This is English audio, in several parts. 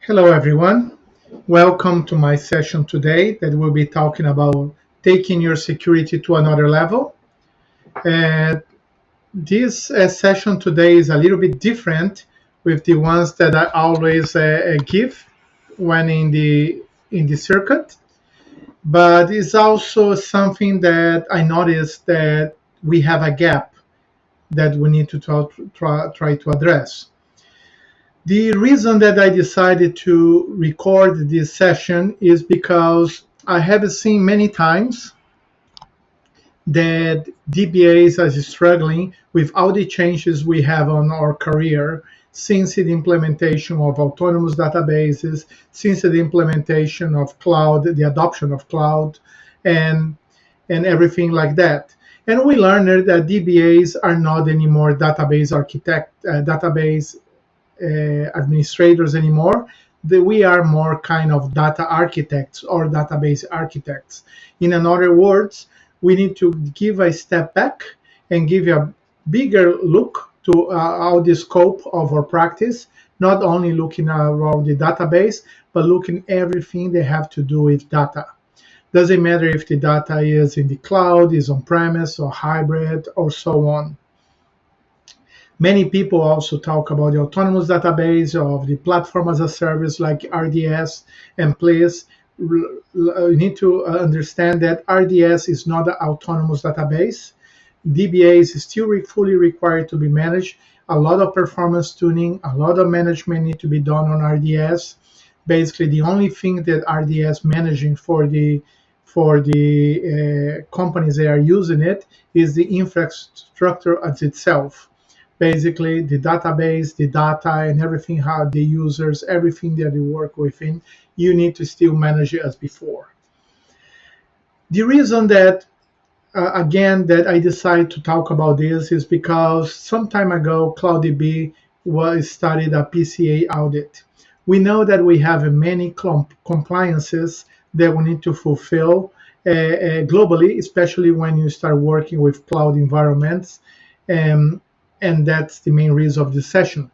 Hello everyone, welcome to my session today that we'll be talking about taking your security to another level. Uh, this session today is a little bit different with the ones that I always give when in the circuit, but it's also something that I noticed that we have a gap that we need to try to address. The reason that I decided to record this session is because I have seen many times that DBAs are struggling with all the changes we have on our career since the implementation of autonomous databases, since the implementation of cloud, the adoption of cloud, and everything like that. And we learned that DBAs are not anymore database administrators anymore. We are more kind of data architects or database architects. In other words, we need to give a step back and give a bigger look to all the scope of our practice, not only looking around the database, but looking everything they have to do with data. Doesn't matter if the data is in the cloud, is on-premise, or hybrid, or so on. Many people also talk about the autonomous database of the platform as a service like RDS, and please, you need to understand that RDS is not an autonomous database. DBA is still fully required to be managed. A lot of performance tuning, a lot of management need to be done on RDS. Basically, the only thing that RDS managing for the companies that are using it is the infrastructure as itself. Basically, the database, the data, and everything, how the users, everything that you work within, you need to still manage it as before. The reason that, again, that I decided to talk about this is because some time ago, CloudDB started a PCI audit. We know that we have many compliances that we need to fulfill globally, especially when you start working with cloud environments. And that's the main reason of this session.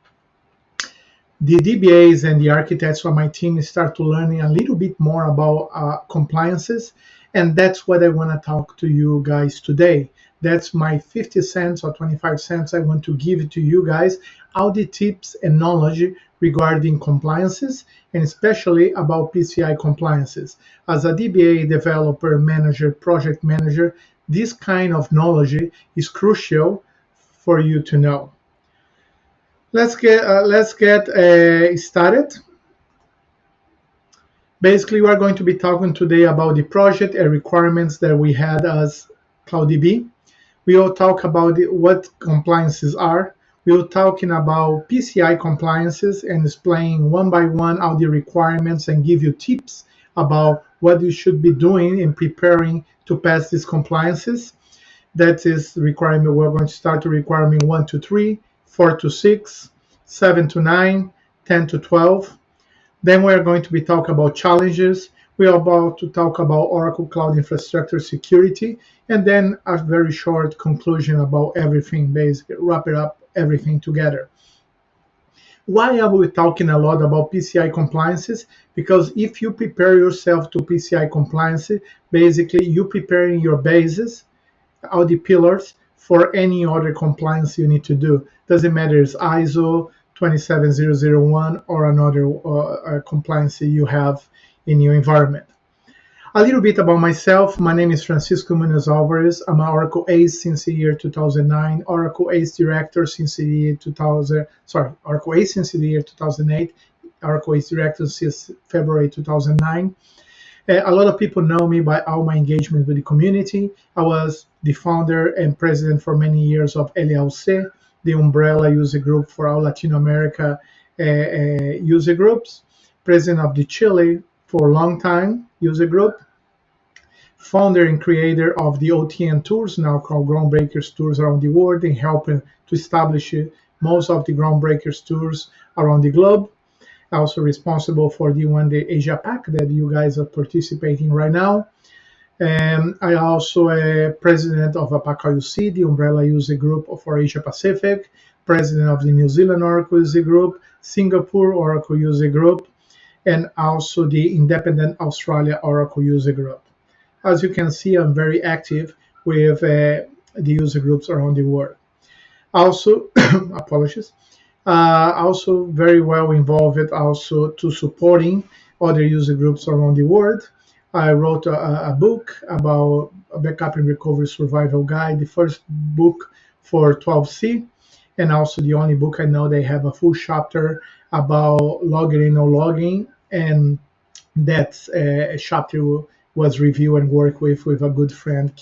The DBAs and the architects from my team start to learning a little bit more about compliances, and that's what I want to talk to you guys today. That's my 50 cents or 25 cents I want to give to you guys, all the tips and knowledge regarding compliances, and especially about PCI compliances. As a DBA developer, manager, project manager, this kind of knowledge is crucial for you to know. Let's get started. Basically, we are going to be talking today about the project and requirements that we had as CloudDB. We will talk about what compliances are. We will talking about PCI compliances and explain one by one all the requirements and give you tips about what you should be doing in preparing to pass these compliances. That is requirement. We're going to start to requirement 1 to 3, 4 to 6, 7 to 9, 10 to 12. Then we're going to be talking about challenges. We're about to talk about Oracle Cloud Infrastructure Security, and then a very short conclusion about everything, basically wrap it up, everything together. Why are we talking a lot about PCI compliances? Because if you prepare yourself to PCI compliance, basically you're preparing your basis, all the pillars for any other compliance you need to do. Doesn't matter if it's ISO 27001 or another compliance you have in your environment. A little bit about myself. My name is Francisco Munoz Alvarez. I'm an Oracle ACE since the year 2009, Oracle ACE Director since the year 2000. Oracle ACE since the year 2008, Oracle ACE Director since February 2009. A lot of people know me by all my engagement with the community. I was the founder and president for many years of LLC, the umbrella user group for all Latin America user groups. President of the Chile for a long time user group. Founder and creator of the OTN tours, now called Groundbreakers tours around the world, and helping to establish most of the Groundbreakers tours around the globe. Also responsible for the Asia Pac that you guys are participating right now. And I also a president of APAC UC, the umbrella user group for Asia Pacific, president of the New Zealand Oracle user group, Singapore Oracle user group, and also the Independent Australia Oracle User Group. As you can see, I'm very active with the user groups around the world. Also, apologies. Also very well involved also to supporting other user groups around the world. I wrote a book about a backup and recovery survival guide, the first book for 12C, and also the only book I know they have a full chapter about logging and no logging, and that chapter was reviewed and worked with a good friend,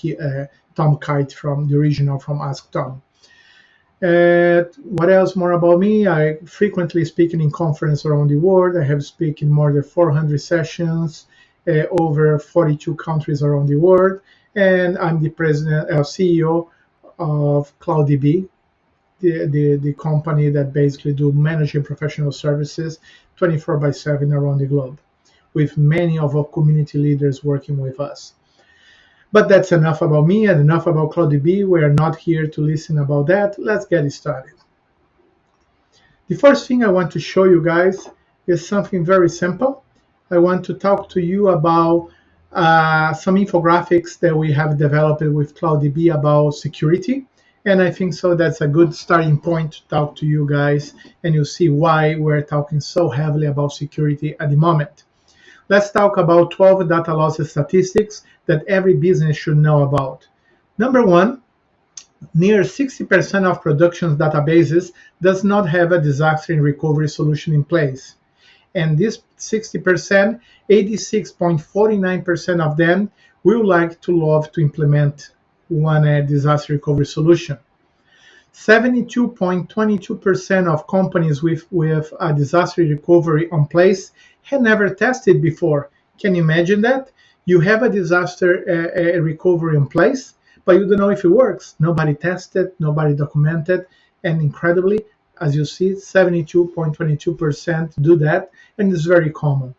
Tom Kite from the original from Ask Tom. What else more about me? I frequently speak in conferences around the world. I have spoken in more than 400 sessions, over 42 countries around the world, and I'm the president, CEO of CloudDB, the company that basically do managing professional services 24/7 around the globe, with many of our community leaders working with us. But that's enough about me and enough about CloudDB. We are not here to listen about that. Let's get started. The first thing I want to show you guys is something very simple. I want to talk to you about some infographics that we have developed with CloudDB about security. And I think so that's a good starting point to talk to you guys, and you'll see why we're talking so heavily about security at the moment. Let's talk about 12 data loss statistics that every business should know about. Number one, near 60% of production databases does not have a disaster and recovery solution in place. And this 60%, 86.49% of them will like to love to implement one disaster recovery solution. 72.22% of companies with a disaster recovery in place had never tested before. Can you imagine that? You have a disaster recovery in place, but you don't know if it works. Nobody tested, nobody documented, and incredibly, as you see, 72.22% do that, and it's very common.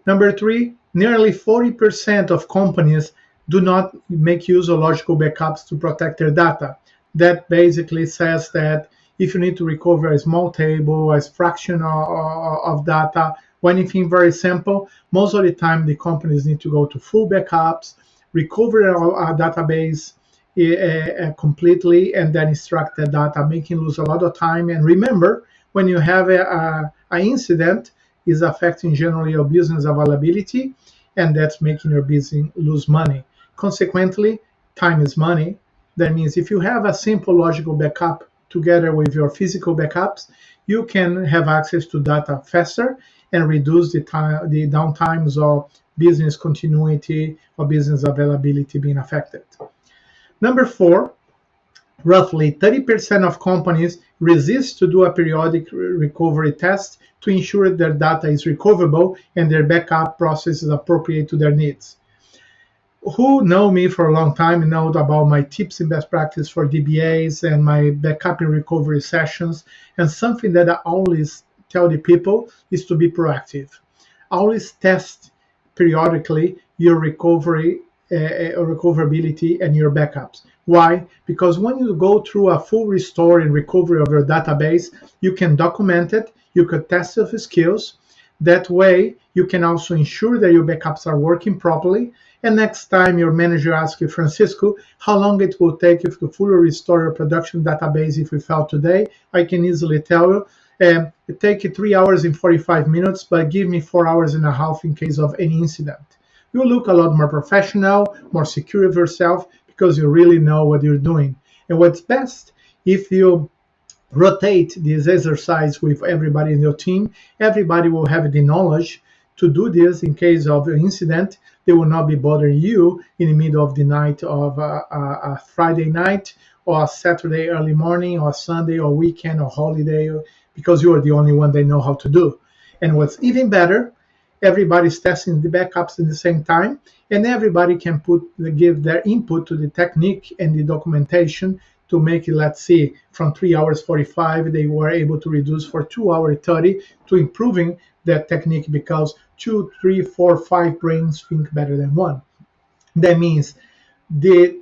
Number three, nearly 40% of companies do not make use of logical backups to protect their data. That basically says that if you need to recover a small table, a fraction of data, or anything very simple, most of the time the companies need to go to full backups, recover a database completely, and then extract the data, making lose a lot of time. And remember, when you have an incident, is affecting generally your business availability, and that's making your business lose money. Consequently, time is money. That means if you have a simple logical backup together with your physical backups, you can have access to data faster and reduce the downtimes of business continuity or business availability being affected. Number four, roughly 30% of companies resist to do a periodic recovery test to ensure their data is recoverable and their backup process is appropriate to their needs. Who know me for a long time know about my tips and best practice for DBAs and my backup and recovery sessions. And something that I always tell the people is to be proactive. Always test periodically your recovery, recoverability and your backups. Why? Because when you go through a full restore and recovery of your database, you can document it, you can test your skills. That way, you can also ensure that your backups are working properly. And next time your manager asks you, Francisco, how long it will take you to fully restore your production database if we fail today, I can easily tell you, it takes 3 hours and 45 minutes, but give me 4 hours and a half in case of any incident. You look a lot more professional, more secure of yourself, because you really know what you're doing. And what's best, if you rotate this exercise with everybody in your team, everybody will have the knowledge to do this in case of an incident. They will not be bothering you in the middle of the night of a Friday night or a Saturday early morning or Sunday or weekend or holiday, because you are the only one they know how to do. And what's even better, everybody's testing the backups at the same time, and everybody can give their input to the technique and the documentation to make it, let's see, from 3 hours 45, they were able to reduce for 2 hours 30 to improving that technique, because 2, 3, 4, 5 brains think better than one. That means the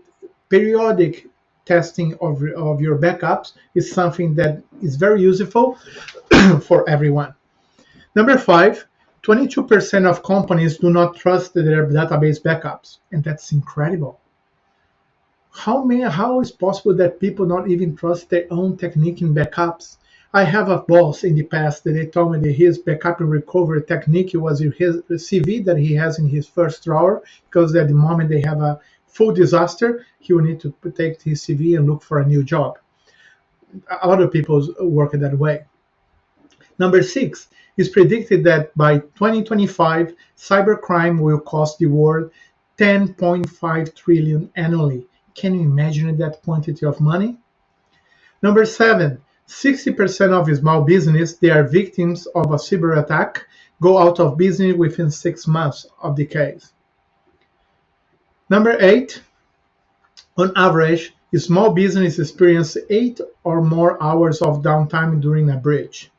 periodic testing of your backups is something that is very useful for everyone. Number 5, 22% of companies do not trust their database backups, and that's incredible. How is possible that people not even trust their own technique in backups? I have a boss in the past that they told me that his backup and recovery technique was his CV that he has in his first drawer, because at the moment they have a full disaster, he will need to take his CV and look for a new job. A lot of people work that way. Number 6, it's predicted that by 2025, cybercrime will cost the world 10.5 trillion annually. Can you imagine that quantity of money? Number 7, 60% of small business, they are victims of a cyber attack, go out of business within 6 months of the case. Number 8, on average, small business experience 8 or more hours of downtime during a breach.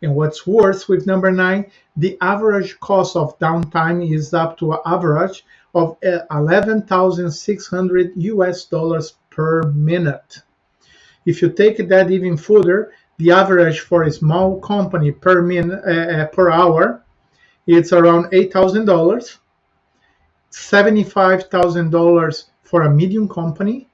And what's worse, with number 9, the average cost of downtime is up to an average of $11,600 per minute. If you take that even further, the average for a small company per hour, it's around $8,000, $75,000 for a medium company,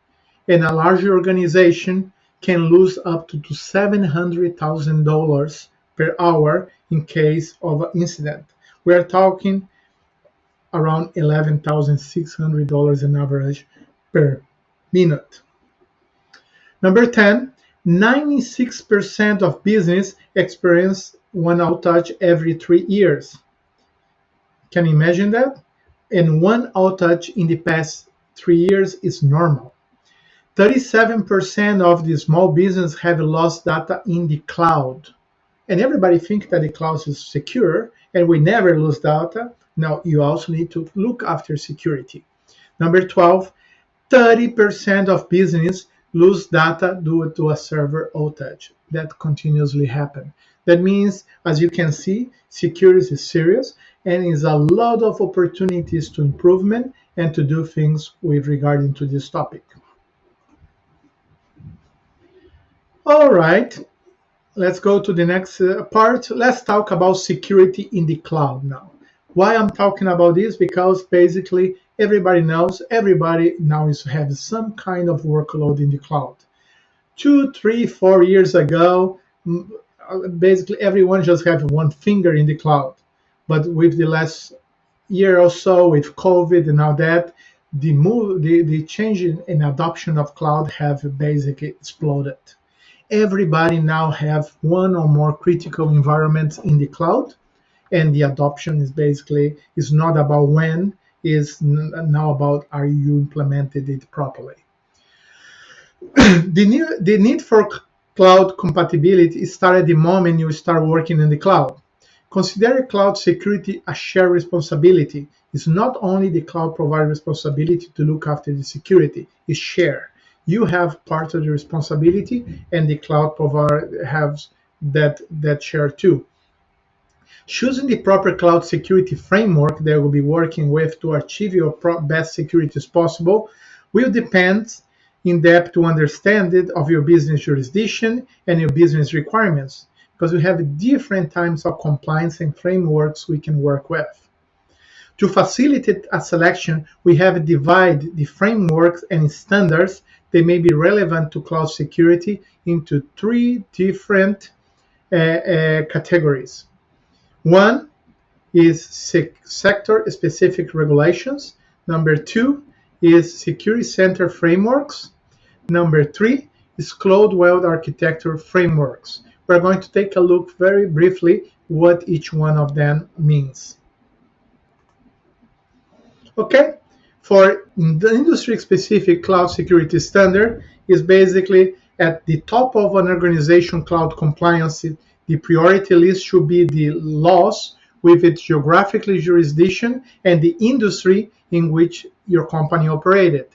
and a larger organization can lose up to $700,000 per hour in case of an incident. We are talking around $11,600 on average per minute. Number 10, 96% of business experience one outage every 3 years. Can you imagine that? And one outage in the past 3 years is normal. 37% of the small business have lost data in the cloud. And everybody thinks that the cloud is secure and we never lose data. Now, you also need to look after security. Number 12, 30% of business lose data due to a server outage. That continuously happens. That means, as you can see, security is serious and is a lot of opportunities to improvement and to do things with regarding to this topic. All right, let's go to the next part. Let's talk about security in the cloud now. Why I'm talking about this? Because basically everybody knows, everybody now has some kind of workload in the cloud. 2, 3, 4 years ago, basically everyone just had one finger in the cloud. But with the last year or so, with COVID and all that, the change in adoption of cloud have basically exploded. Everybody now have one or more critical environments in the cloud, and the adoption is not about when, is now about are you implemented it properly. The need for cloud compatibility started the moment you start working in the cloud. Consider cloud security a shared responsibility. It's not only the cloud provider responsibility to look after the security, it's shared. You have part of the responsibility, and the cloud provider has that share too. Choosing the proper cloud security framework that will be working with to achieve your best security as possible will depend in depth to understand it of your business jurisdiction and your business requirements, because we have different types of compliance and frameworks we can work with. To facilitate a selection, we have divided the frameworks and standards that may be relevant to cloud security into 3 different categories. One is sector-specific regulations. Number 2 is Securitycentric frameworks. Number 3 is Cloudwell architecture frameworks. We're going to take a look very briefly what each one of them means. Okay, for the industry-specific cloud security standard is basically at the top of an organization cloud compliance. The priority list should be the laws with its geographical jurisdiction and the industry in which your company operated.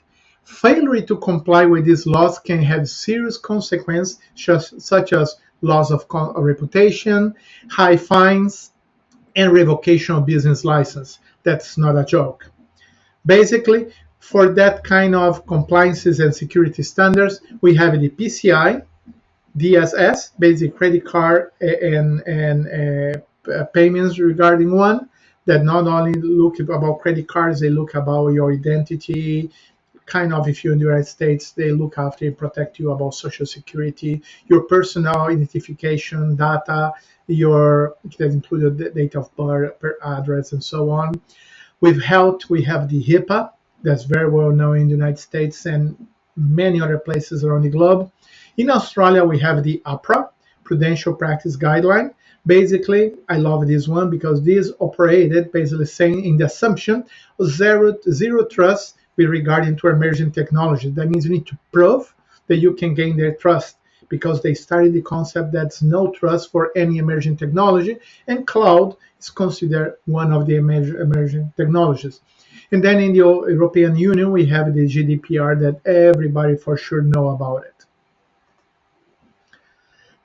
Failure to comply with these laws can have serious consequences, such as loss of reputation, high fines, and revocation of business license. That's not a joke. Basically, for that kind of compliances and security standards, we have the PCI, DSS, basic credit card and payments regarding one that not only look about credit cards, they look about your identity. Kind of, if you're in the United States, they look after and protect you about Social Security, your personal identification data, that included the date of birth, address, and so on. With health, we have the HIPAA, that's very well known in the United States and many other places around the globe. In Australia, we have the APRA, Prudential Practice Guideline. Basically, I love this one because this operated basically saying in the assumption of zero trust with regarding to emerging technology. That means you need to prove that you can gain their trust, because they started the concept that's no trust for any emerging technology, and cloud is considered one of the emerging technologies. And then in the European Union, we have the GDPR that everybody for sure know about it.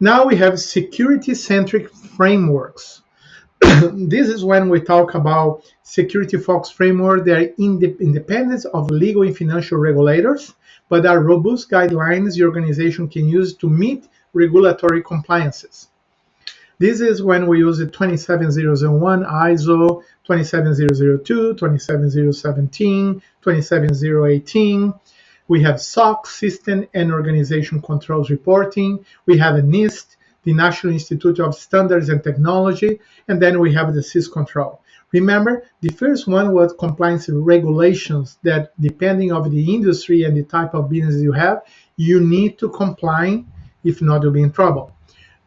Now we have security-centric frameworks. This is when we talk about security-focused framework. They are independent of legal and financial regulators, but are robust guidelines the organization can use to meet regulatory compliances. This is when we use the 27001 ISO, 27002, 27017, 27018. We have SOC, System and Organization Controls Reporting. We have a NIST, the National Institute of Standards and Technology, and then we have the syscontrol. Remember, the first one was compliance regulations that, depending on the industry and the type of business you have, you need to comply. If not, you'll be in trouble.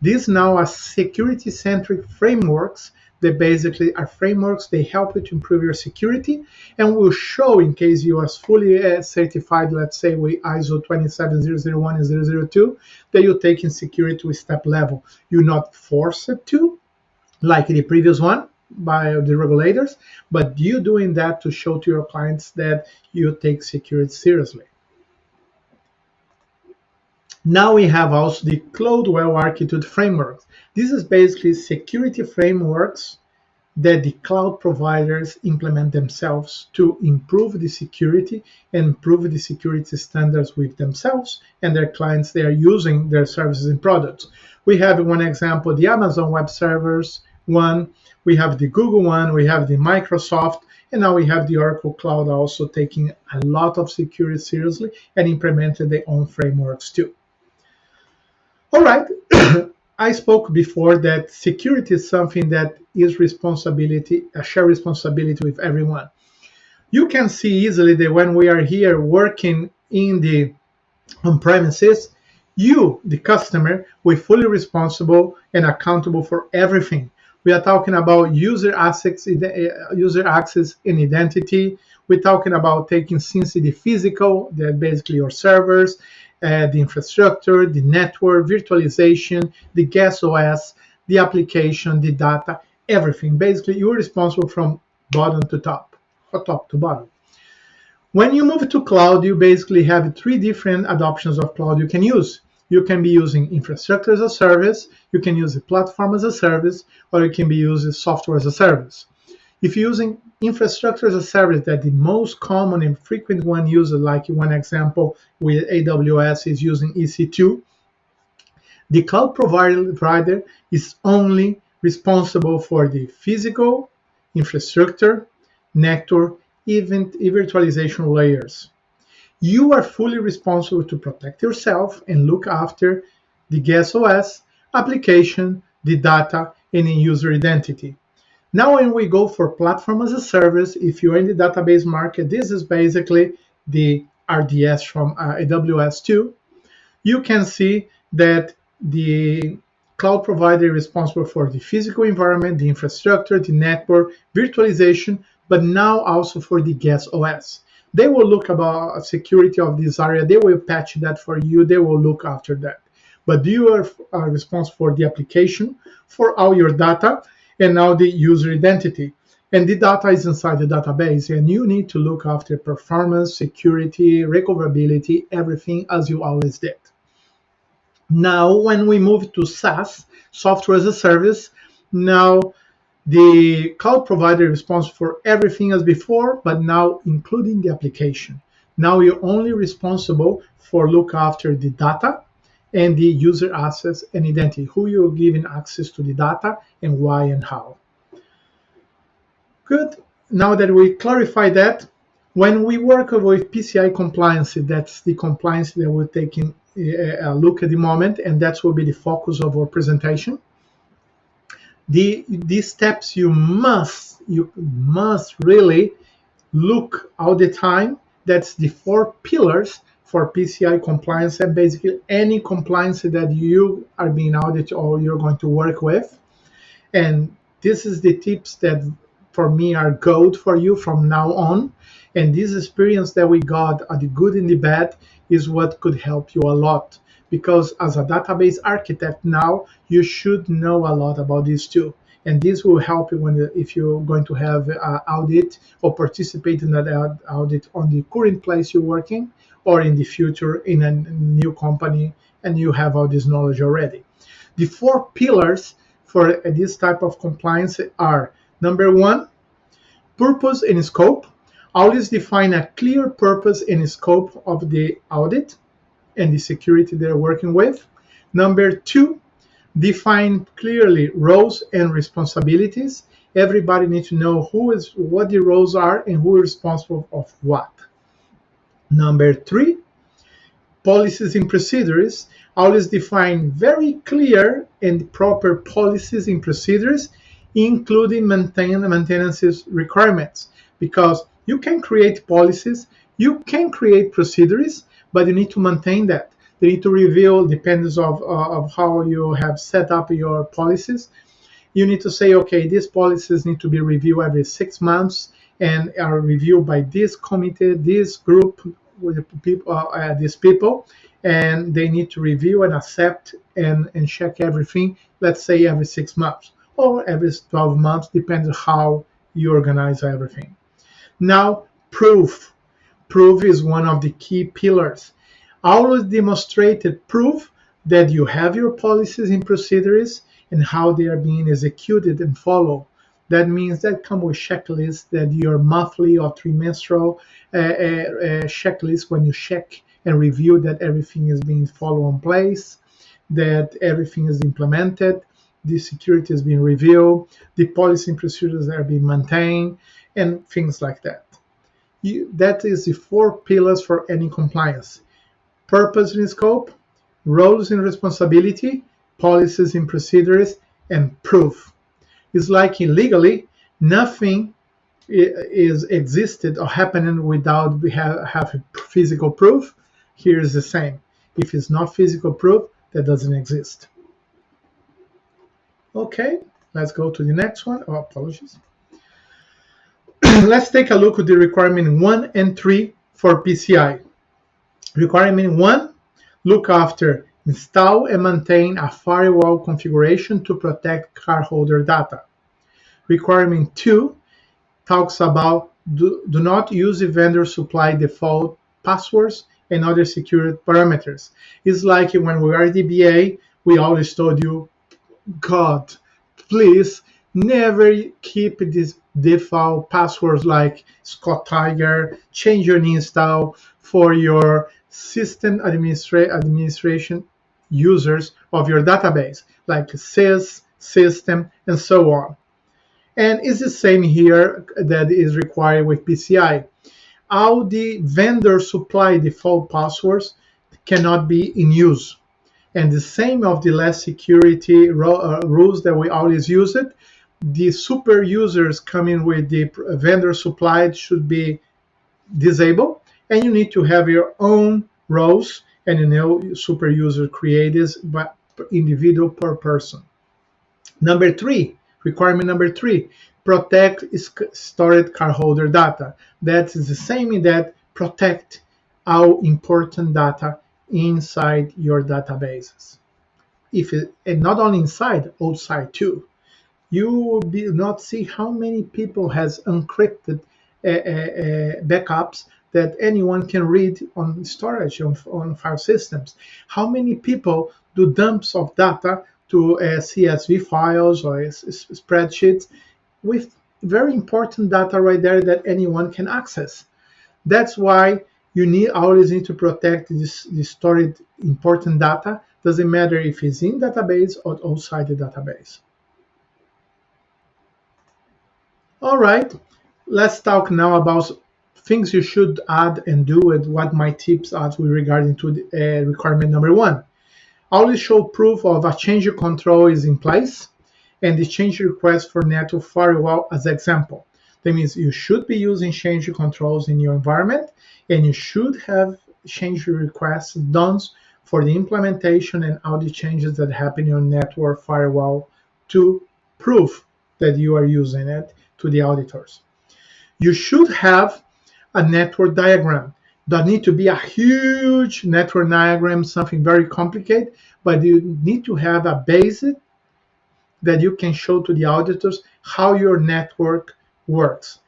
These now are security-centric frameworks that basically are frameworks. They help you to improve your security and will show, in case you are fully certified, let's say with ISO 27001 and 002, that you're taking security to a step level. You're not forced to, like the previous one, by the regulators, but you doing that to show to your clients that you take security seriously. Now we have also the Cloudwell architecture framework. This is basically security frameworks that the cloud providers implement themselves to improve the security and improve the security standards with themselves and their clients. They are using their services and products. We have one example, the Amazon Web Servers one, we have the Google one, we have the Microsoft, and now we have the Oracle Cloud also taking a lot of security seriously and implemented their own frameworks too. All right, I spoke before that security is something that is responsibility, a shared responsibility with everyone. You can see easily that when we are here working in the on-premises, you, the customer, we're fully responsible and accountable for everything. We are talking about user access and identity. We're talking about taking since the physical, that basically your servers, the infrastructure, the network, virtualization, the guest OS, the application, the data, everything. Basically, you're responsible from bottom to top, or top to bottom. When you move to cloud, you basically have three different adoptions of cloud you can use. You can be using infrastructure as a service, you can use a platform as a service, or you can be using software as a service. If you're using infrastructure as a service, that the most common and frequent one used, like one example with AWS is using EC2, the cloud provider is only responsible for the physical infrastructure, network, even virtualization layers. You are fully responsible to protect yourself and look after the guest OS, application, the data, and user identity. Now when we go for platform as a service, if you're in the database market, this is basically the RDS from AWS 2. You can see that the cloud provider is responsible for the physical environment, the infrastructure, the network, virtualization, but now also for the guest OS. They will look about security of this area. They will patch that for you. They will look after that. But you are responsible for the application, for all your data, and now the user identity. And the data is inside the database, and you need to look after performance, security, recoverability, everything as you always did. Now, when we move to SaaS, software as a service, now the cloud provider is responsible for everything as before, but now including the application. Now you're only responsible for look after the data and the user access and identity, who you're giving access to the data and why and how. Good. Now that we clarify that, when we work with PCI compliance, that's the compliance that we're taking a look at the moment, and that will be the focus of our presentation. These steps you must really look all the time. That's the 4 pillars for PCI compliance, and basically any compliance that you are being audited or you're going to work with. And this is the tips that for me are gold for you from now on. And this experience that we got, the good and the bad, is what could help you a lot. Because as a database architect now, you should know a lot about this too. And this will help you if you're going to have an audit or participate in that audit on the current place you're working, or in the future in a new company, and you have all this knowledge already. The 4 pillars for this type of compliance are: number 1, purpose and scope. Always define a clear purpose and scope of the audit and the security they're working with. Number 2, define clearly roles and responsibilities. Everybody needs to know what the roles are and who is responsible of what. Number 3, policies and procedures. Always define very clear and proper policies and procedures, including maintenance requirements, because you can create policies, you can create procedures, but you need to maintain that. They need to reveal, depends of how you have set up your policies. You need to say, okay, these policies need to be reviewed every 6 months and are reviewed by this committee, this group, with people, these people, and they need to review and accept and check everything, let's say every 6 months or every 12 months, depends on how you organize everything. Now, proof. Proof is one of the key pillars. Always demonstrated proof that you have your policies and procedures and how they are being executed and followed. That means that come with checklists, that your monthly or trimestral checklist, when you check and review that everything is being followed in place, that everything is implemented, the security is being reviewed, the policy and procedures are being maintained, and things like that. That is the 4 pillars for any compliance: purpose and scope, roles and responsibility, policies and procedures, and proof. It's like illegally, nothing is existed or happening without we have physical proof. Here is the same. If it's not physical proof, that doesn't exist. Okay, let's go to the next one. Oh, apologies. Let's take a look at the requirement 1 and 3 for PCI. Requirement 1, look after, install and maintain a firewall configuration to protect cardholder data. Requirement 2 talks about do not use the vendor supply default passwords and other security parameters. It's like when we are DBA, we always told you, God, please never keep these default passwords like Scott Tiger, change your install for your system administration users of your database, like sys, system, and so on. And it's the same here that is required with PCI. All the vendor supply default passwords cannot be in use. And the same of the last security rules that we always use it. The super users coming with the vendor supplied should be disabled, and you need to have your own roles and super user created by individual per person. Requirement number 3, protect stored cardholder data. That is the same in that protect all important data inside your databases. And not only inside, outside too. You will not see how many people has encrypted backups that anyone can read on storage on file systems. How many people do dumps of data to CSV files or spreadsheets with very important data right there that anyone can access. That's why you always need to protect this stored important data Doesn't matter if it's in database or outside the database. All right, let's talk now about things you should add and do, and what my tips are regarding to the, requirement number 1. Always show proof of a change control is in place and the change request for network firewall as example. That means you should be using change controls in your environment, and you should have change requests done for the implementation and all the changes that happen in your network firewall to prove that you are using it to the auditors. You should have a network diagram. Doesn't need to be a huge network diagram, something very complicated, but you need to have a basic that you can show to the auditors how your network works.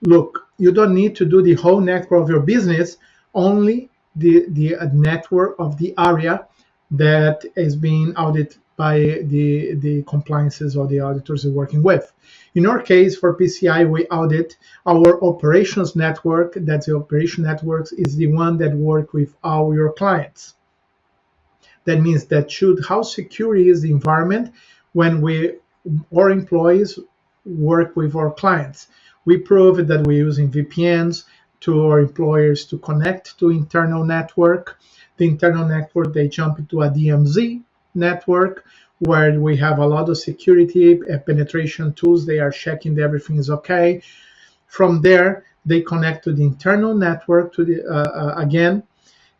Look, you don't need to do the whole network of your business, only the network of the area that is being audited by the compliances or the auditors you're working with. In our case, for PCI, we audit our operations network. That's the operation networks is the one that work with all your clients. That means that how secure is the environment when our employees work with our clients. We prove that we're using VPNs to our employers to connect to internal network. The internal network, they jump into a DMZ network where we have a lot of security penetration tools. They are checking that everything is okay. From there, they connect to the internal network to the again,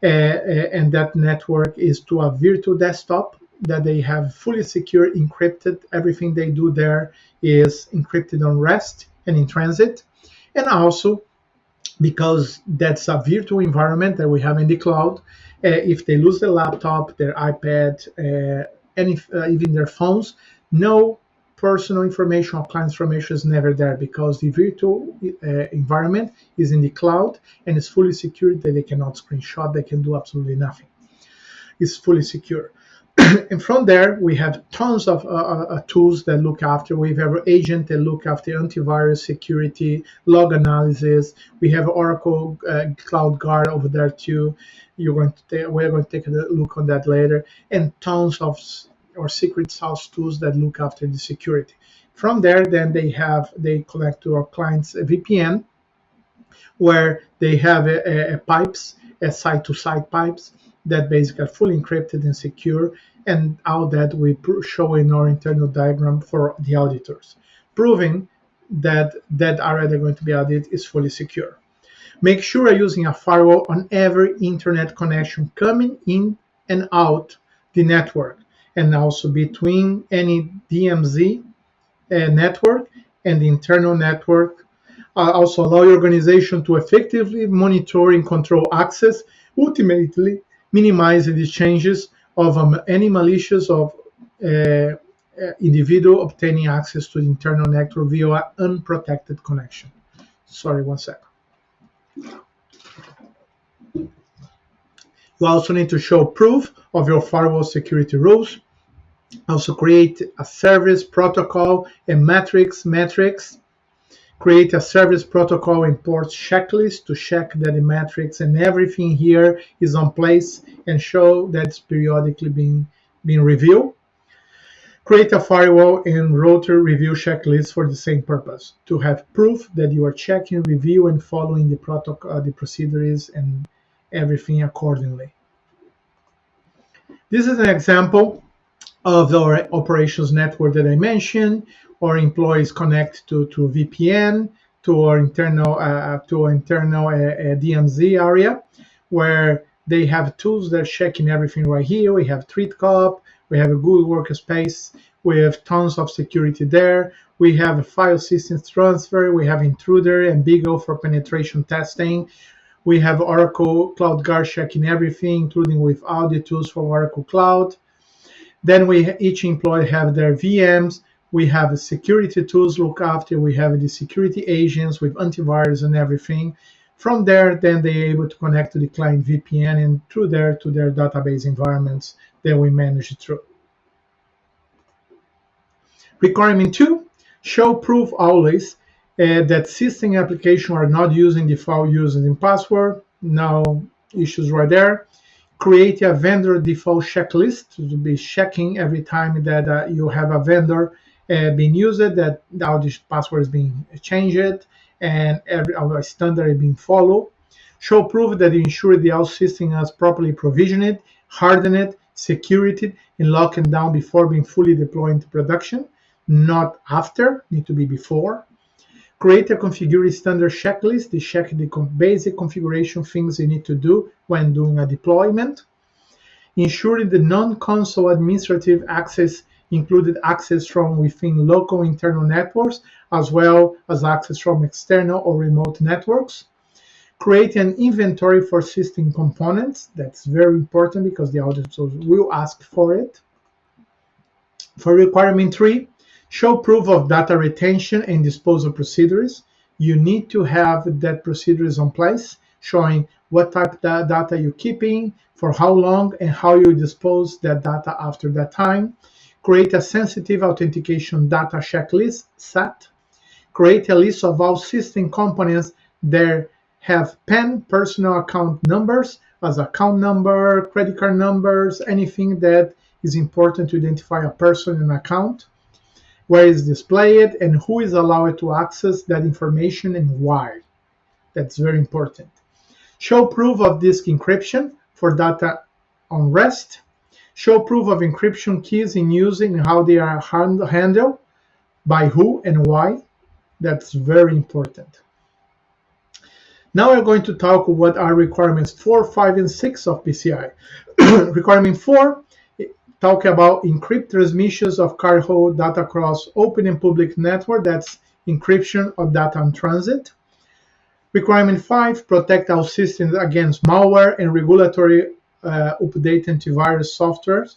and that network is to a virtual desktop that they have fully secure, encrypted. Everything they do there is encrypted on rest and in transit. And also, because that's a virtual environment that we have in the cloud, if they lose their laptop, their iPad, even their phones, no personal information or client information is never there, because the virtual environment is in the cloud and it's fully secure, that they cannot screenshot, they can do absolutely nothing. It's fully secure. And from there, we have tons of tools that look after. We have an agent that look after antivirus, security, log analysis. We have Oracle Cloud Guard over there too. We're going to take a look on that later. And tons of or secret sauce tools that look after the security. From there, then they connect to our clients' VPN, where they have pipes, site-to-site pipes that basically are fully encrypted and secure, and all that we show in our internal diagram for the auditors, proving that that area they're going to be audited is fully secure. Make sure you're using a firewall on every internet connection coming in and out the network, and also between any DMZ network and the internal network. Also allow your organization to effectively monitor and control access, ultimately minimizing the changes of any malicious of individual obtaining access to the internal network via unprotected connection. Sorry, one second. You also need to show proof of your firewall security rules. Also create a service protocol and metrics. Create a service protocol and port checklist to check that the metrics and everything here is on place, and show that it's periodically being reviewed. Create a firewall and router review checklist for the same purpose, to have proof that you are checking, review, and following the protocol, the procedures, and everything accordingly. This is an example of our operations network that I mentioned. Our employees connect to VPN to our internal DMZ area, where they have tools that are checking everything right here. We have TreatCop, we have a Google Workspace, we have tons of security there. We have a file systems transfer, we have Intruder and Beagle for penetration testing. We have Oracle Cloud Guard checking everything, including with all the tools for Oracle Cloud. Then each employee have their VMs. We have security tools look after. We have the security agents with antivirus and everything. From there, then they're able to connect to the client VPN and through there to their database environments that we manage through. Requirement 2, show proof always that system applications are not using default username and password. No issues right there. Create a vendor default checklist to be checking every time that you have a vendor being used, that all these passwords being changed and our standard is being followed. Show proof that you ensure the all system is properly provisioned, hardened, secured, and locked down before being fully deployed into production, not after, need to be before. Create a configure standard checklist to check the basic configuration things you need to do when doing a deployment. Ensure the non-console administrative access included access from within local internal networks, as well as access from external or remote networks. Create an inventory for system components. That's very important because the auditors will ask for it. For requirement 3, show proof of data retention and disposal procedures. You need to have that procedures in place, showing what type of data you're keeping, for how long, and how you dispose that data after that time. Create a sensitive authentication data checklist, SAT. Create a list of all system components that have PAN, personal account numbers, as account number, credit card numbers, anything that is important to identify a person and account, where it's displayed, and who is allowed to access that information and why. That's very important. Show proof of disk encryption for data on rest. Show proof of encryption keys in use and how they are handled, by who and why. That's very important. Now we're going to talk what are requirements 4, 5, and 6 of PCI. Requirement 4 talk about encrypt transmissions of cargo data across open and public network. That's encryption of data in transit. Requirement 5, protect our systems against malware and regulatory update antivirus softwares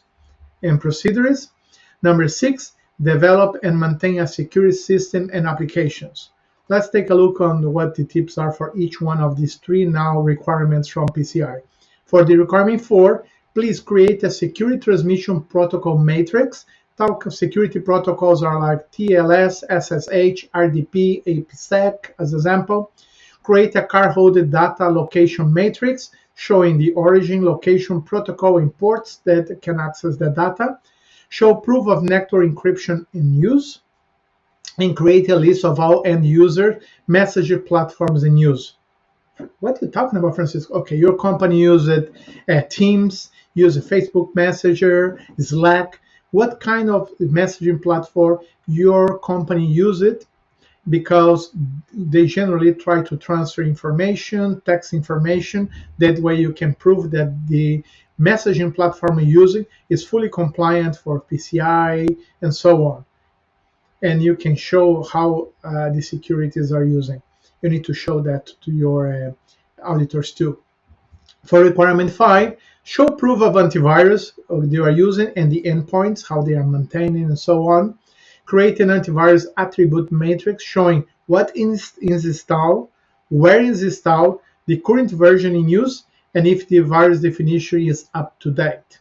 and procedures. Number 6, develop and maintain a secure system and applications. Let's take a look on what the tips are for each one of these 3 now requirements from PCI. For the requirement 4, please create a security transmission protocol matrix. Talk of security protocols are like TLS, SSH, RDP, APSEC as example. Create a card-holded data location matrix showing the origin, location, protocol, and ports that can access the data. Show proof of network encryption in use. And create a list of all end-user message platforms in use. What are you talking about, Francisco? Okay, your company uses Teams, uses Facebook Messenger, Slack. What kind of messaging platform your company uses? Because they generally try to transfer information, text information. That way you can prove that the messaging platform you're using is fully compliant for PCI and so on. And you can show how the securities are using. You need to show that to your auditors too. For requirement 5, show proof of antivirus they are using and the endpoints, how they are maintaining and so on. Create an antivirus attribute matrix showing what is installed, where is installed, the current version in use, and if the virus definition is up to date.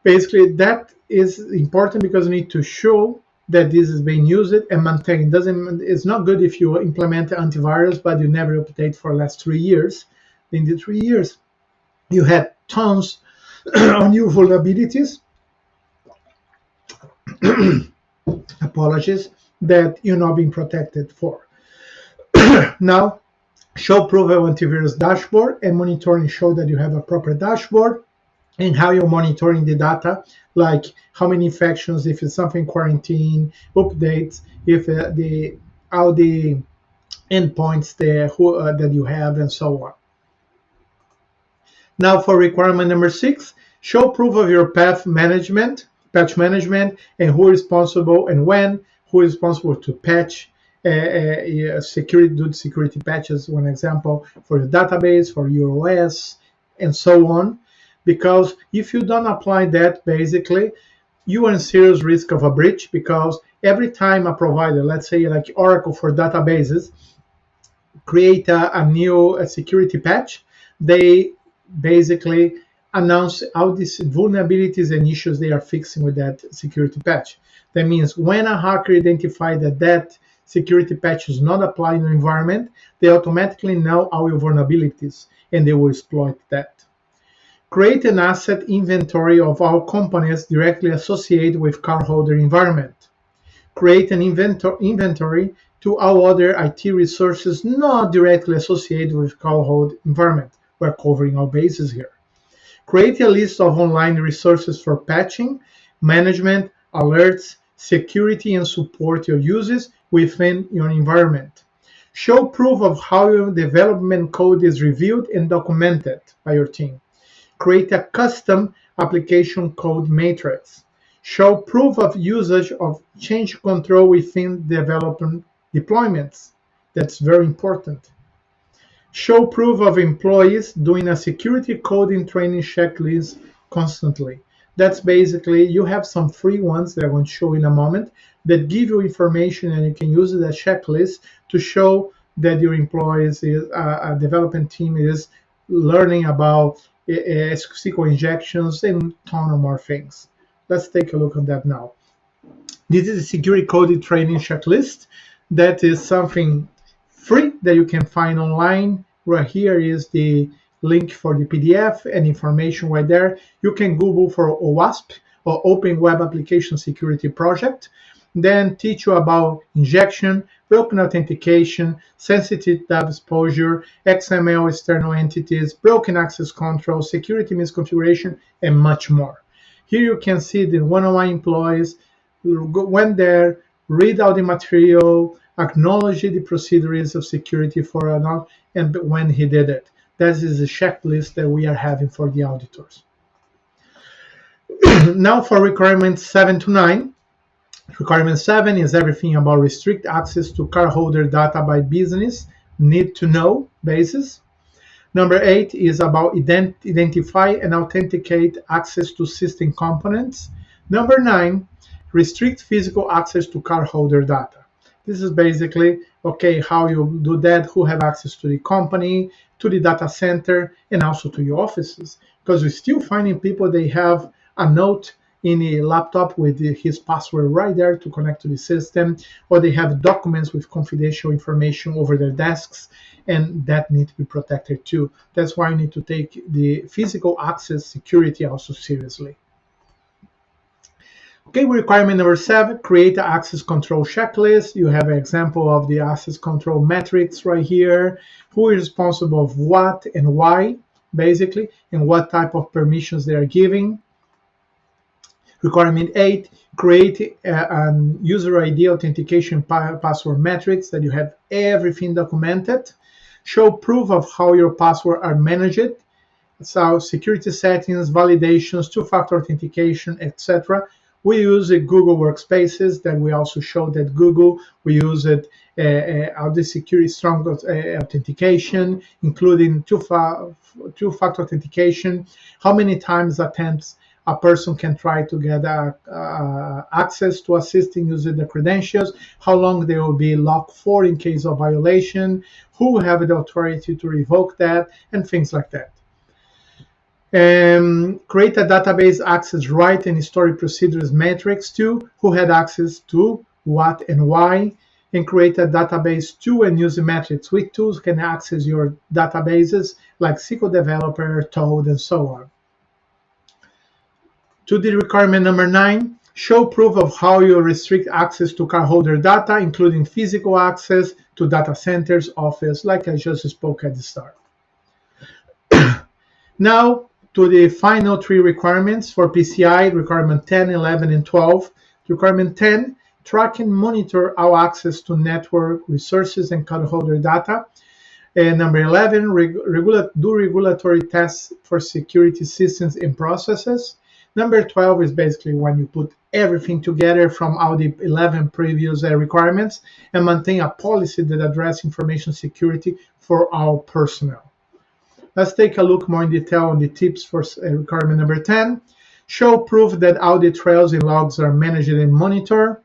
Basically, that is important because you need to show that this is being used and maintained. It's not good if you implement antivirus, but you never update for the last 3 years. In the 3 years, you had tons of new vulnerabilities. Apologies, that you're not being protected for. Now, show proof of antivirus dashboard and monitoring. Show that you have a proper dashboard and how you're monitoring the data, like how many infections, if it's something quarantine, updates, if all the endpoints there that you have, and so on. Now for requirement number 6, show proof of your patch management, and who is responsible and when, who is responsible to patch do security patches, one example, for your database, for your OS, and so on. Because if you don't apply that, basically, you are in serious risk of a breach, because every time a provider, let's say like Oracle for databases, create a new security patch, they basically announce all these vulnerabilities and issues they are fixing with that security patch. That means when a hacker identifies that security patch is not applied in the environment, they automatically know all your vulnerabilities and they will exploit that. Create an asset inventory of all companies directly associated with cardholder environment. Create an inventory to all other IT resources not directly associated with cardholder environment. We're covering all bases here. Create a list of online resources for patching, management, alerts, security, and support your uses within your environment. Show proof of how your development code is reviewed and documented by your team. Create a custom application code matrix. Show proof of usage of change control within development deployments. That's very important. Show proof of employees doing a security coding training checklist constantly. That's basically, you have some free ones that I want to show in a moment that give you information, and you can use the checklist to show that your employees, a development team is learning about SQL injections and a ton of more things. Let's take a look at that now. This is a security coding training checklist. That is something free that you can find online. Right here is the link for the PDF and information right there. You can Google for OWASP, or Open Web Application Security Project. Then teach you about injection, broken authentication, sensitive data exposure, XML external entities, broken access control, security misconfiguration, and much more. Here you can see the one of my employees went there, read all the material, acknowledge the procedures of security for an, and when he did it. That is a checklist that we are having for the auditors. Now for requirements 7 to 9. Requirement 7 is everything about restrict access to cardholder data by business need to know basis. Number 8 is about identify and authenticate access to system components. Number 9, restrict physical access to cardholder data. This is basically, okay, how you do that, who have access to the company, to the data center, and also to your offices. Because we're still finding people, they have a note in a laptop with his password right there to connect to the system, or they have documents with confidential information over their desks, and that needs to be protected too. That's why you need to take the physical access security also seriously. Okay, requirement number 7, create an access control checklist. You have an example of the access control metrics right here. Who is responsible of what and why, basically, and what type of permissions they are giving. Requirement 8, create a user ID authentication password metrics that you have everything documented. Show proof of how your passwords are managed. So security settings, validations, two-factor authentication, etc. We use Google Workspaces. That we also show that Google, we use it all the security strong authentication, including two-factor authentication. How many times attempts a person can try to get access to a system using the credentials, how long they will be locked for in case of violation, who will have the authority to revoke that, and things like that. Create a database access right and history procedures matrix to who had access to what and why, and create a database to and user metrics. Which tools can access your databases, like SQL Developer, Toad, and so on. To the requirement number 9, show proof of how you restrict access to cardholder data, including physical access to data centers, office, like I just spoke at the start. Now, to the final 3 requirements for PCI, requirement 10, 11, and 12. Requirement 10, track and monitor all access to network resources and cardholder data. And number 11, do regulatory tests for security systems and processes. Number 12 is basically when you put everything together from all the 11 previous requirements and maintain a policy that addresses information security for all personnel. Let's take a look more in detail on the tips for requirement number 10. Show proof that audit trails and logs are managed and monitored.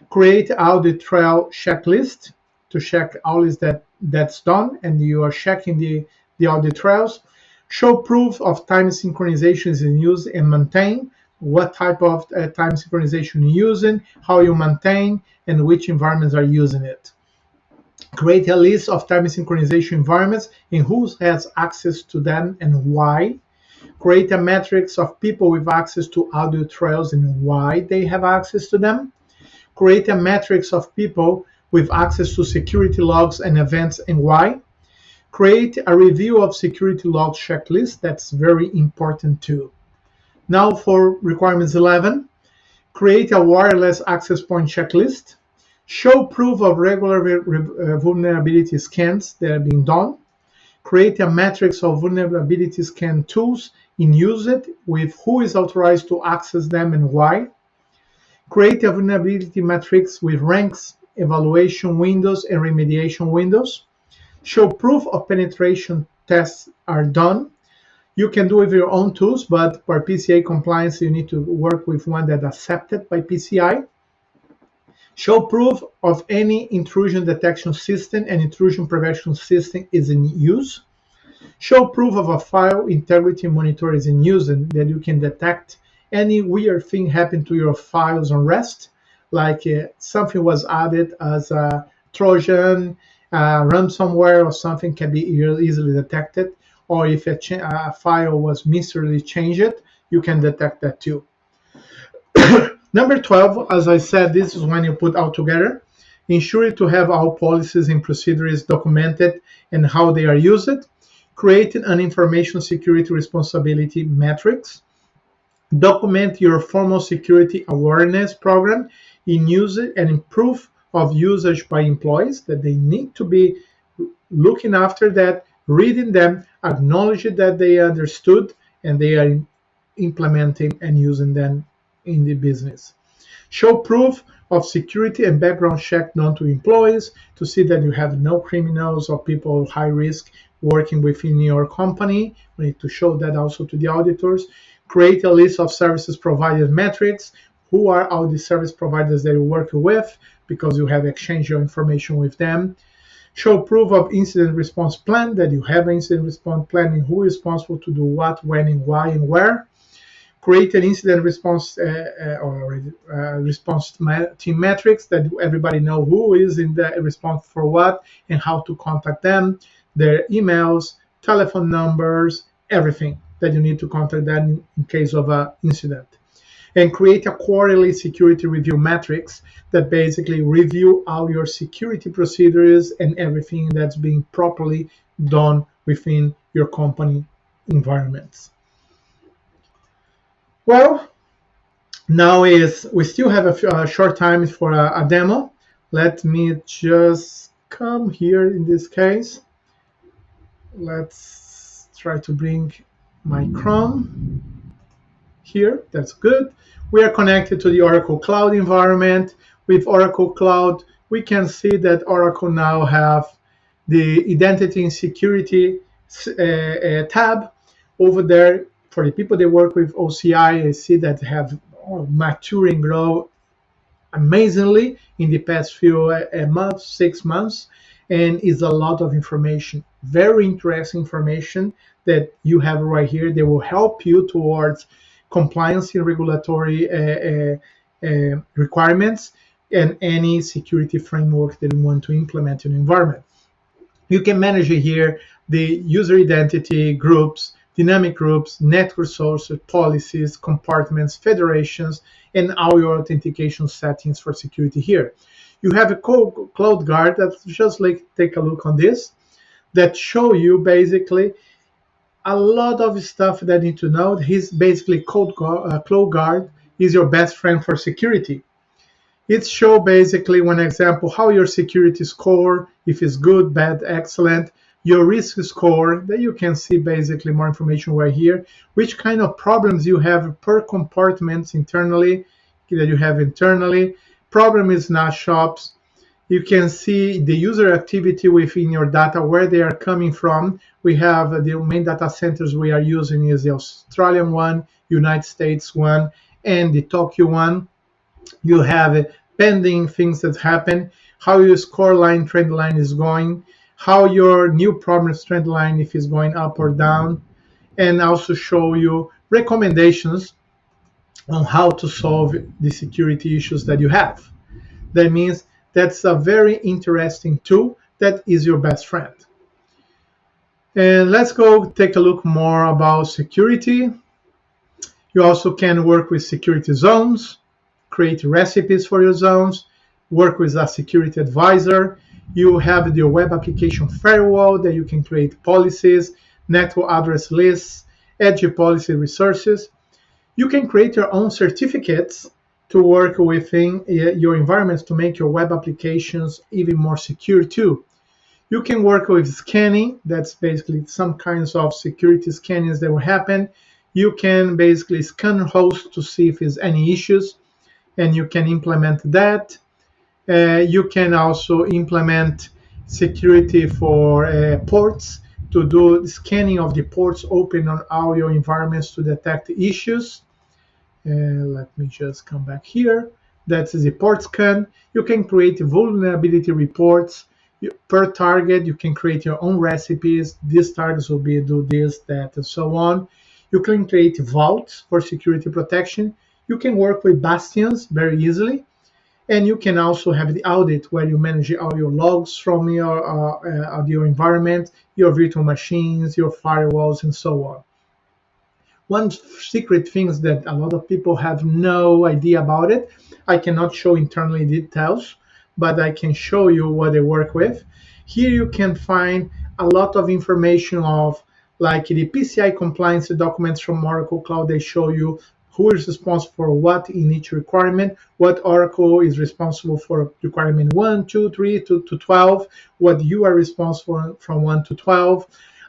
Create audit trail checklist to check all is that's done, and you are checking the audit trails. Show proof of time synchronization is in use and maintain. What type of time synchronization you're using, how you maintain, and which environments are using it. Create a list of time synchronization environments and who has access to them and why. create a matrix of people with access to audio trails and why they have access to them, create a matrix of people with access to security logs and events and why, create a review of security log checklist. That's very important too. Now for requirements 11, create a wireless access point checklist, show proof of regular vulnerability scans that are being done, create a matrix of vulnerability scan tools in use it with who is authorized to access them and why, create a vulnerability matrix with ranks, evaluation windows, and remediation windows, show proof of penetration tests are done. You can do it with your own tools, but for PCI compliance, you need to work with one that's accepted by PCI. Show proof of any intrusion detection system and intrusion prevention system is in use. Show proof of a file integrity monitor is in use and that you can detect any weird thing happen to your files on rest, like something was added as a Trojan, ransomware or something can be easily detected, or if a file was mysteriously changed, you can detect that too. Number 12, as I said, this is when you put all together. Ensure to have all policies and procedures documented and how they are used. Create an information security responsibility matrix. Document your formal security awareness program in use and improve of usage by employees, that they need to be looking after that, reading them, acknowledge that they understood and they are implementing and using them in the business. Show proof of security and background check done to employees to see that you have no criminals or people high risk working within your company. We need to show that also to the auditors. Create a list of services provided metrics. Who are all the service providers that you work with, because you have exchanged your information with them. Show proof of incident response plan, that you have an incident response plan and who is responsible to do what, when, and why, and where. Create an incident response response team metrics, that everybody know who is in the response for what and how to contact them, their emails, telephone numbers, everything that you need to contact them in case of an incident. And create a quarterly security review matrix that basically review all your security procedures and everything that's being properly done within your company environments. Well, now we still have a short time for a demo. Let me just come here in this case. Let's try to bring my Chrome here. That's good. We are connected to the Oracle Cloud environment. With Oracle Cloud, we can see that Oracle now have the Identity and Security tab over there. For the people that work with OCI, I see that have matured and grow amazingly in the past few months, 6 months, and is a lot of information, very interesting information that you have right here. They will help you towards compliance and regulatory requirements and any security framework that you want to implement in the environment. You can manage here the user identity groups, dynamic groups, network sources, policies, compartments, federations, and all your authentication settings for security here. You have a Cloud Guard that just like take a look on this, that show you basically a lot of stuff that you need to know. He's basically Cloud Guard is your best friend for security. It show basically one example how your security score, if it's good, bad, excellent, your risk score, that you can see basically more information right here, which kind of problems you have per compartments internally, that you have internally, problem is snapshots. You can see the user activity within your data, where they are coming from. We have the main data centers we are using is the Australian one, United States one, and the Tokyo one. You have pending things that happen, how your score line, trend line is going, how your new problem trend line, if it's going up or down, and also show you recommendations on how to solve the security issues that you have. That means that's a very interesting tool that is your best friend. And let's go take a look more about security. You also can work with security zones, create recipes for your zones, work with a security advisor. You have your web application firewall that you can create policies, network address lists, edge policy resources. You can create your own certificates to work within your environments to make your web applications even more secure too. You can work with scanning. That's basically some kinds of security scannings that will happen. You can basically scan hosts to see if there's any issues, and you can implement that. You can also implement security for ports to do scanning of the ports open on all your environments to detect issues. Let me just come back here. That's the port scan. You can create vulnerability reports per target. You can create your own recipes. These targets will be do this, that, and so on. You can create vaults for security protection. You can work with bastions very easily. And you can also have the audit where you manage all your logs from your environment, your virtual machines, your firewalls, and so on. One secret thing is that a lot of people have no idea about it. I cannot show internally details, but I can show you what they work with. Here you can find a lot of information of like the PCI compliance documents from Oracle Cloud. They show you who is responsible for what in each requirement, what Oracle is responsible for requirement 1, 2, 3 to 12, what you are responsible for from 1 to 12,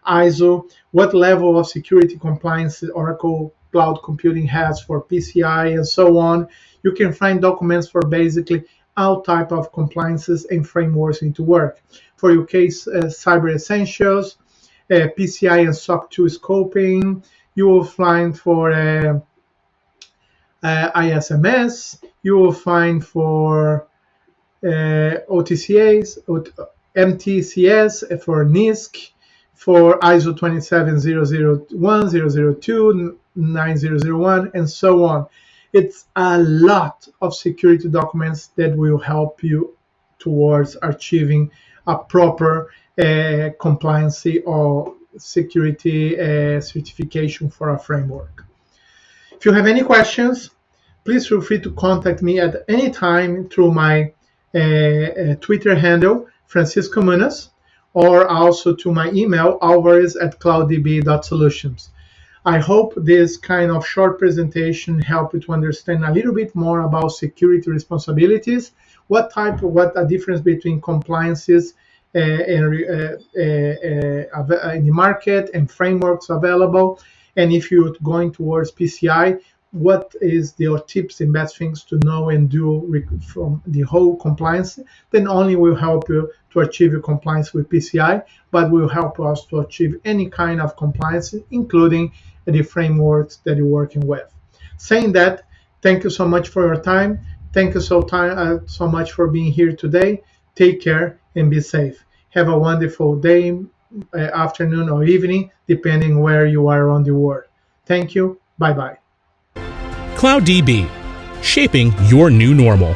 ISO, what level of security compliance Oracle Cloud Computing has for PCI, and so on. You can find documents for basically all type of compliances and frameworks need to work. For your case, Cyber Essentials, PCI and SOC 2 scoping. You will find for ISMS. You will find for OTCAs, MTCS, for NIST, for ISO 27001, 002, 9001, and so on. It's a lot of security documents that will help you towards achieving a proper compliance or security certification for a framework. If you have any questions, please feel free to contact me at any time through my Twitter handle, Francisco Munoz, or also to my email, alvarez@clouddb.solutions. I hope this kind of short presentation helped you to understand a little bit more about security responsibilities, what a difference between compliances in the market and frameworks available. And if you're going towards PCI, what is your tips and best things to know and do from the whole compliance? Then only will help you to achieve your compliance with PCI, but will help us to achieve any kind of compliance, including the frameworks that you're working with. Saying that, thank you so much for your time. Thank you so much for being here today. Take care and be safe. Have a wonderful day, afternoon, or evening, depending where you are around the world. Thank you. Bye-bye. CloudDB, shaping your new normal.